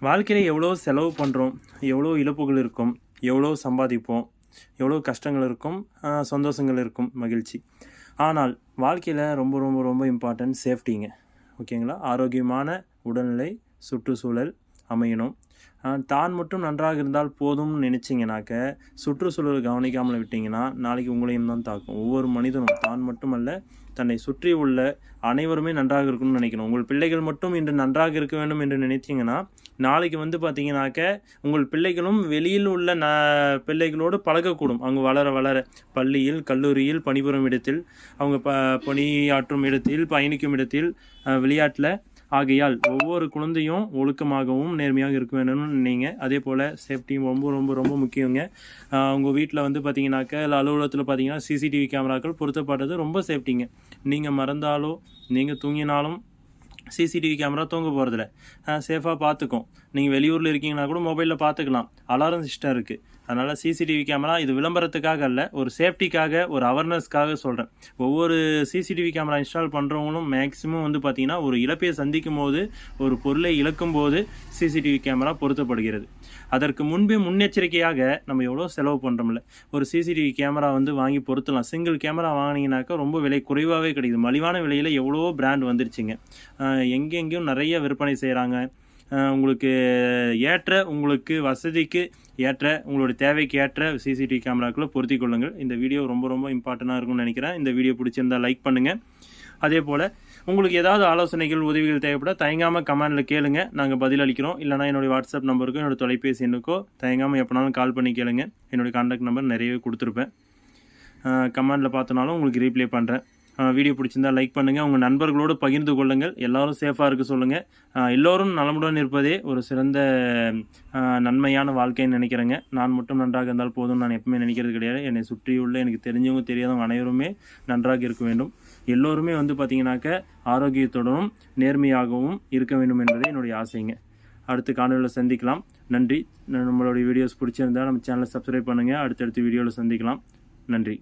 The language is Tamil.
வாழ்க்கையில் எவ்வளோ செலவு பண்ணுறோம், எவ்வளோ இழப்புகள் இருக்கும், எவ்வளோ சம்பாதிப்போம், எவ்வளோ கஷ்டங்கள் இருக்கும், சந்தோஷங்கள் இருக்கும், மகிழ்ச்சி. ஆனால் வாழ்க்கையில் ரொம்ப ரொம்ப ரொம்ப இம்பார்ட்டன்ட் சேஃப்டிங்க. ஓகேங்களா? ஆரோக்கியமான உடல்நிலை, சுற்றுச்சூழல் அமையணும். தான் மட்டும் நன்றாக இருந்தால் போதும்னு நினச்சிங்கனாக்க சுற்றுச்சூழலை கவனிக்காமல் விட்டிங்கன்னா நாளைக்கு உங்களையும் தான் தாக்கும். ஒவ்வொரு மனிதனும் தான் மட்டுமல்ல, தன்னை சுற்றி உள்ள அனைவருமே நன்றாக இருக்கணும்னு நினைக்கணும். உங்கள் பிள்ளைகள் மட்டும் இன்று நன்றாக இருக்க வேண்டும் என்று நினைச்சிங்கன்னா நாளைக்கு பார்த்தீங்கன்னாக்க உங்கள் பிள்ளைகளும் வெளியில் உள்ள பிள்ளைகளோடு பழகக்கூடும். அவங்க வளர வளர பள்ளியில், கல்லூரியில், பணிபுரியும் இடத்தில், அவங்க பணியாற்றும் இடத்தில், பயணிக்கும் இடத்தில், விளையாட்டில். ஆகையால் ஒவ்வொரு குழந்தையும் ஒழுக்கமாகவும் நேர்மையாக இருக்க வேணும்னு நினைங்க. அதே போல் சேஃப்டியும் ரொம்ப ரொம்ப ரொம்ப முக்கியங்க. உங்கள் வீட்டில் பார்த்தீங்கன்னாக்க இல்லை அலுவலகத்தில் பார்த்தீங்கன்னா சிசிடிவி கேமராக்கள் பொருத்தப்பட்டது ரொம்ப சேஃப்டிங்க. நீங்கள் மறந்தாலோ நீங்கள் தூங்கினாலும் சிசிடிவி கேமரா தூங்க போகிறதில்ல, சேஃபாக பார்த்துக்கும். நீங்கள் வெளியூரில் இருக்கீங்கன்னா கூட மொபைலில் பார்த்துக்கலாம். அலாரம் சிஸ்டம் இருக்குது. அதனால் சிசிடிவி கேமரா இது விளம்பரத்துக்காக அல்ல, ஒரு சேஃப்டிக்காக, ஒரு அவேர்னஸ்க்காக சொல்கிறேன். ஒவ்வொரு சிசிடிவி கேமரா இன்ஸ்டால் பண்ணுறவங்களும் மேக்ஸிமம் பார்த்தீங்கன்னா ஒரு இழப்பையை சந்திக்கும் போது, ஒரு பொருளை இழக்கும் போது சிசிடிவி கேமரா பொருத்தப்படுகிறது. அதற்கு முன்பே முன்னெச்சரிக்கையாக நம்ம எவ்வளோ செலவு பண்ணுறோம்ல, ஒரு சிசிடிவி கேமரா வாங்கி பொருத்தலாம். சிங்கிள் கேமரா வாங்கினீங்கனாக்கா ரொம்ப விலை குறைவாகவே கிடைக்குது. மலிவான விலையில் எவ்வளோ பிராண்ட் வந்துருச்சுங்க. எங்கெங்கேயும் நிறைய விற்பனை செய்கிறாங்க. உங்களுக்கு ஏற்ற, உங்களுக்கு வசதிக்கு ஏற்ற, உங்களுடைய தேவைக்கு ஏற்ற சிசிடிவி கேமராக்களை பொருத்தி கொள்ளுங்கள். இந்த வீடியோ ரொம்ப ரொம்ப இம்பார்ட்டண்ட்டாக இருக்கும்னு நினைக்கிறேன். இந்த வீடியோ பிடிச்சிருந்தால் லைக் பண்ணுங்கள். அதே போல் உங்களுக்கு ஏதாவது ஆலோசனைகள், உதவிகள் தேவைப்பட தயங்காமல் கமெண்டில் கேளுங்க, நாங்கள் பதில் அளிக்கிறோம். இல்லைனா என்னுடைய வாட்ஸ்அப் நம்பருக்கோ என்னோடய தொலைபேசி எண்ணுக்கோ தயங்காமல் எப்போனாலும் கால் பண்ணி கேளுங்க. என்னுடைய கான்டாக்ட் நம்பர் நிறையவே கொடுத்துருப்பேன். கமெண்டில் பார்த்தனாலும் உங்களுக்கு ரீப்ளே பண்ணுறேன். வீடியோ பிடிச்சிருந்தால் லைக் பண்ணுங்கள், உங்கள் நண்பர்களோடு பகிர்ந்து கொள்ளுங்கள். எல்லோரும் சேஃபாக இருக்க சொல்லுங்கள். எல்லோரும் நலமுடன் இருப்பதே ஒரு சிறந்த நன்மையான வாழ்க்கைன்னு நினைக்கிறேங்க. நான் மட்டும் நன்றாக இருந்தால் போதும் நான் எப்பவுமே நினைக்கிறது கிடையாது. என்னை சுற்றியுள்ள எனக்கு தெரிஞ்சவங்க தெரியாதவங்க அனைவருமே நன்றாக இருக்க வேண்டும். எல்லோருமே பார்த்தீங்கன்னாக்க ஆரோக்கியத்துடனும் நேர்மையாகவும் இருக்க வேண்டும் என்பதே என்னுடைய ஆசைங்க. அடுத்த காணொலியில் சந்திக்கலாம். நன்றி. நம்மளுடைய வீடியோஸ் பிடிச்சிருந்தால் நம்ம சேனலை சப்ஸ்கிரைப் பண்ணுங்கள். அடுத்தடுத்த வீடியோவில் சந்திக்கலாம். நன்றி.